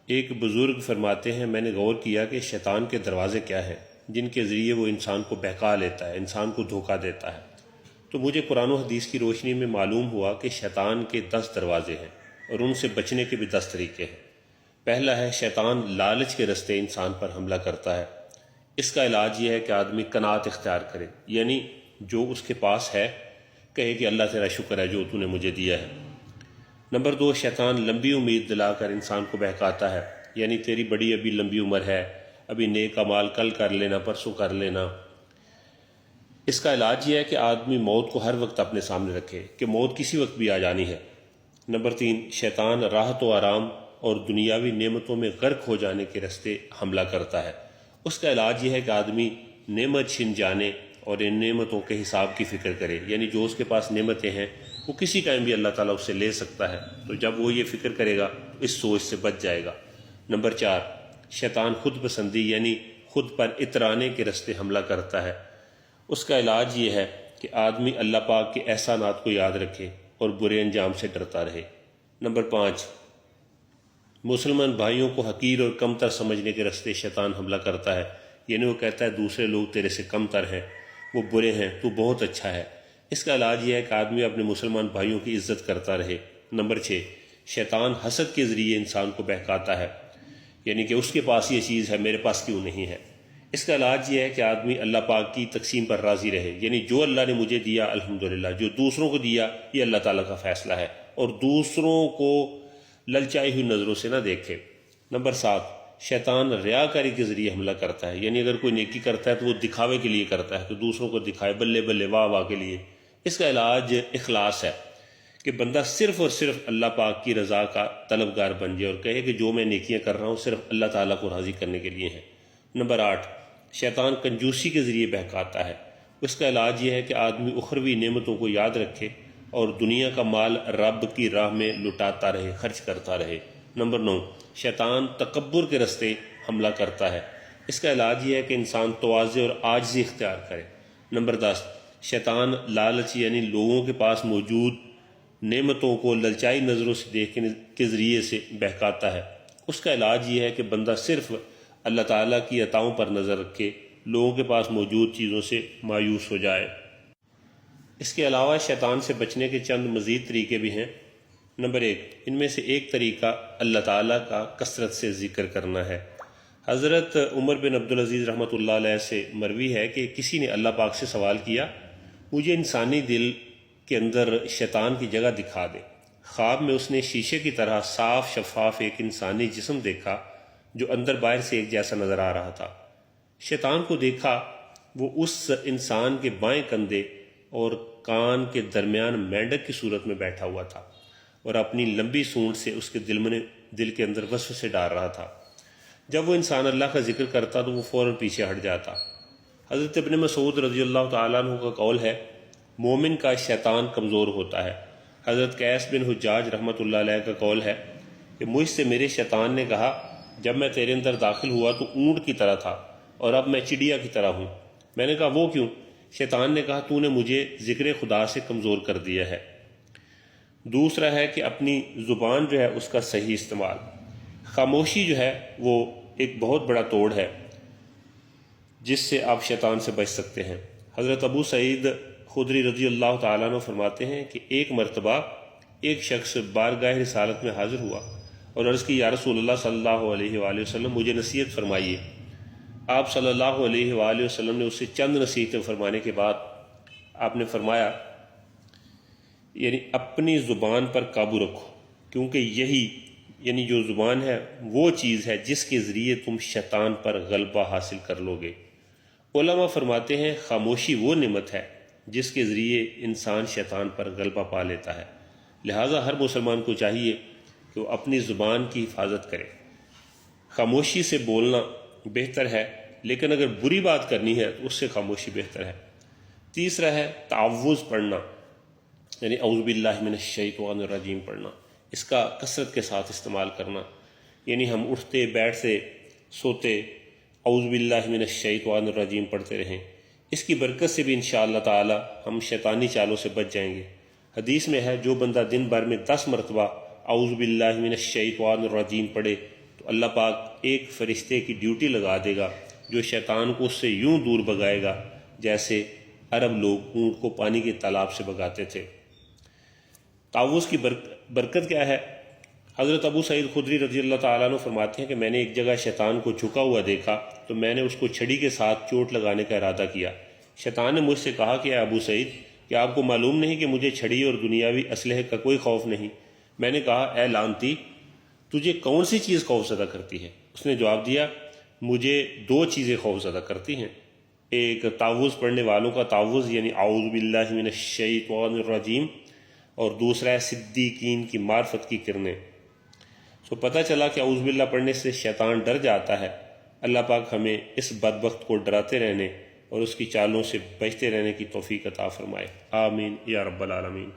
ایک بزرگ فرماتے ہیں میں نے غور کیا کہ شیطان کے دروازے کیا ہیں جن کے ذریعے وہ انسان کو بہکا لیتا ہے، انسان کو دھوکہ دیتا ہے۔ تو مجھے قرآن و حدیث کی روشنی میں معلوم ہوا کہ شیطان کے 10 دروازے ہیں اور ان سے بچنے کے بھی 10 طریقے ہیں۔ پہلا ہے شیطان لالچ کے رستے انسان پر حملہ کرتا ہے۔ اس کا علاج یہ ہے کہ آدمی قناعت اختیار کرے، یعنی جو اس کے پاس ہے کہے کہ اللہ تیرا شکر ہے جو تو نے مجھے دیا ہے۔ نمبر 2، شیطان لمبی امید دلا کر انسان کو بہکاتا ہے، یعنی تیری بڑی ابھی لمبی عمر ہے، ابھی نیک اعمال کل کر لینا، پرسوں کر لینا۔ اس کا علاج یہ ہے کہ آدمی موت کو ہر وقت اپنے سامنے رکھے کہ موت کسی وقت بھی آ جانی ہے۔ نمبر 3، شیطان راحت و آرام اور دنیاوی نعمتوں میں غرق ہو جانے کے راستے حملہ کرتا ہے۔ اس کا علاج یہ ہے کہ آدمی نعمت چھن جانے اور ان نعمتوں کے حساب کی فکر کرے، یعنی جو اس کے پاس نعمتیں ہیں وہ کسی ٹائم بھی اللہ تعالیٰ اس سے لے سکتا ہے، تو جب وہ یہ فکر کرے گا تو اس سوچ سے بچ جائے گا۔ نمبر 4، شیطان خود پسندی یعنی خود پر اترانے کے راستے حملہ کرتا ہے۔ اس کا علاج یہ ہے کہ آدمی اللہ پاک کے احسانات کو یاد رکھے اور برے انجام سے ڈرتا رہے۔ نمبر 5، مسلمان بھائیوں کو حقیر اور کمتر سمجھنے کے راستے شیطان حملہ کرتا ہے، یعنی وہ کہتا ہے دوسرے لوگ تیرے سے کمتر ہیں، وہ برے ہیں، تو بہت اچھا ہے۔ اس کا علاج یہ ہے کہ آدمی اپنے مسلمان بھائیوں کی عزت کرتا رہے۔ نمبر 6، شیطان حسد کے ذریعے انسان کو بہکاتا ہے، یعنی کہ اس کے پاس یہ چیز ہے میرے پاس کیوں نہیں ہے۔ اس کا علاج یہ ہے کہ آدمی اللہ پاک کی تقسیم پر راضی رہے، یعنی جو اللہ نے مجھے دیا الحمدللہ، جو دوسروں کو دیا یہ اللہ تعالیٰ کا فیصلہ ہے، اور دوسروں کو للچائی ہوئی نظروں سے نہ دیکھے۔ نمبر 7، شیطان ریاکاری کے ذریعے حملہ کرتا ہے، یعنی اگر کوئی نیکی کرتا ہے تو وہ دکھاوے کے لیے کرتا ہے، تو دوسروں کو دکھائے بلے بلے واہ واہ کے لیے۔ اس کا علاج اخلاص ہے کہ بندہ صرف اور صرف اللہ پاک کی رضا کا طلبگار بن جائے اور کہے کہ جو میں نیکیاں کر رہا ہوں صرف اللہ تعالیٰ کو راضی کرنے کے لیے ہیں۔ نمبر 8، شیطان کنجوسی کے ذریعے بہکاتا ہے۔ اس کا علاج یہ ہے کہ آدمی اخروی نعمتوں کو یاد رکھے اور دنیا کا مال رب کی راہ میں لٹاتا رہے، خرچ کرتا رہے۔ نمبر 9، شیطان تکبر کے راستے حملہ کرتا ہے۔ اس کا علاج یہ ہے کہ انسان تواضع اور عاجزی اختیار کرے۔ نمبر 10، شیطان لالچ یعنی لوگوں کے پاس موجود نعمتوں کو للچائی نظروں سے دیکھنے کے ذریعے سے بہکاتا ہے۔ اس کا علاج یہ ہے کہ بندہ صرف اللہ تعالیٰ کی عطاؤں پر نظر رکھے، لوگوں کے پاس موجود چیزوں سے مایوس ہو جائے۔ اس کے علاوہ شیطان سے بچنے کے چند مزید طریقے بھی ہیں۔ نمبر 1، ان میں سے ایک طریقہ اللہ تعالیٰ کا کثرت سے ذکر کرنا ہے۔ حضرت عمر بن عبدالعزیز رحمۃ اللہ علیہ سے مروی ہے کہ کسی نے اللہ پاک سے سوال کیا، مجھے انسانی دل کے اندر شیطان کی جگہ دکھا دے۔ خواب میں اس نے شیشے کی طرح صاف شفاف ایک انسانی جسم دیکھا جو اندر باہر سے ایک جیسا نظر آ رہا تھا۔ شیطان کو دیکھا وہ اس انسان کے بائیں کندھے اور کان کے درمیان مینڈک کی صورت میں بیٹھا ہوا تھا اور اپنی لمبی سونڈ سے اس کے دل کے اندر وسوسے ڈال رہا تھا۔ جب وہ انسان اللہ کا ذکر کرتا تو وہ فوراً پیچھے ہٹ جاتا۔ حضرت ابن مسعود رضی اللہ تعالیٰ عنہ کا قول ہے، مومن کا شیطان کمزور ہوتا ہے۔ حضرت قیس بن حجاج رحمۃ اللہ علیہ کا قول ہے کہ مجھ سے میرے شیطان نے کہا، جب میں تیرے اندر داخل ہوا تو اونٹ کی طرح تھا اور اب میں چڑیا کی طرح ہوں۔ میں نے کہا وہ کیوں؟ شیطان نے کہا تو نے مجھے ذکر خدا سے کمزور کر دیا ہے۔ دوسرا ہے کہ اپنی زبان جو ہے اس کا صحیح استعمال۔ خاموشی جو ہے وہ ایک بہت بڑا توڑ ہے جس سے آپ شیطان سے بچ سکتے ہیں۔ حضرت ابو سعید خدری رضی اللہ تعالیٰ عنہ فرماتے ہیں کہ ایک مرتبہ ایک شخص بارگاہ رسالت میں حاضر ہوا اور عرض کی، یا رسول اللہ صلی اللہ علیہ وآلہ وسلم مجھے نصیحت فرمائیے۔ آپ صلی اللہ علیہ وآلہ وسلم نے اس سے چند نصیحتیں فرمانے کے بعد آپ نے فرمایا، یعنی اپنی زبان پر قابو رکھو، کیونکہ یہی یعنی جو زبان ہے وہ چیز ہے جس کے ذریعے تم شیطان پر غلبہ حاصل کر لو گے۔ علماء فرماتے ہیں خاموشی وہ نعمت ہے جس کے ذریعے انسان شیطان پر غلبہ پا لیتا ہے، لہٰذا ہر مسلمان کو چاہیے کہ وہ اپنی زبان کی حفاظت کرے۔ خاموشی سے بولنا بہتر ہے، لیکن اگر بری بات کرنی ہے تو اس سے خاموشی بہتر ہے۔ تیسرا ہے تعوذ پڑھنا، یعنی اعوذ باللہ من الشیطان الرجیم پڑھنا، اس کا کثرت کے ساتھ استعمال کرنا، یعنی ہم اٹھتے بیٹھتے سوتے اعوذ باللہ من الشیطان الرجیم پڑھتے رہیں۔ اس کی برکت سے بھی انشاءاللہ تعالی ہم شیطانی چالوں سے بچ جائیں گے۔ حدیث میں ہے جو بندہ دن بھر میں 10 مرتبہ اعوذ باللہ من الشیطان الرجیم پڑھے تو تو اللہ پاک ایک فرشتے کی ڈیوٹی لگا دے گا جو شیطان کو اس سے یوں دور بھگائے گا جیسے عرب لوگ اونٹ کو پانی کے تالاب سے بھگاتے تھے۔ تعوذ کی برکت کیا ہے؟ حضرت ابو سعید خدری رضی اللہ تعالیٰ عنہ فرماتے ہیں کہ میں نے ایک جگہ شیطان کو جھکا ہوا دیکھا تو میں نے اس کو چھڑی کے ساتھ چوٹ لگانے کا ارادہ کیا۔ شیطان نے مجھ سے کہا کہ اے ابو سعید، کیا آپ کو معلوم نہیں کہ مجھے چھڑی اور دنیاوی اسلحے کا کوئی خوف نہیں؟ میں نے کہا اے لعنتی، تجھے کون سی چیز خوف زدہ کرتی ہے؟ اس نے جواب دیا مجھے دو چیزیں خوف زدہ کرتی ہیں، ایک تعوذ پڑھنے والوں کا تعوذ یعنی اعوذ باللہ من الشیطان الرجیم، اور دوسرا ہے صدیقین کی معرفت کی کرنیں۔ تو پتہ چلا کہ اعوذ باللہ پڑھنے سے شیطان ڈر جاتا ہے۔ اللہ پاک ہمیں اس بدبخت کو ڈراتے رہنے اور اس کی چالوں سے بچتے رہنے کی توفیق عطا فرمائے، آمین یا رب العالمین۔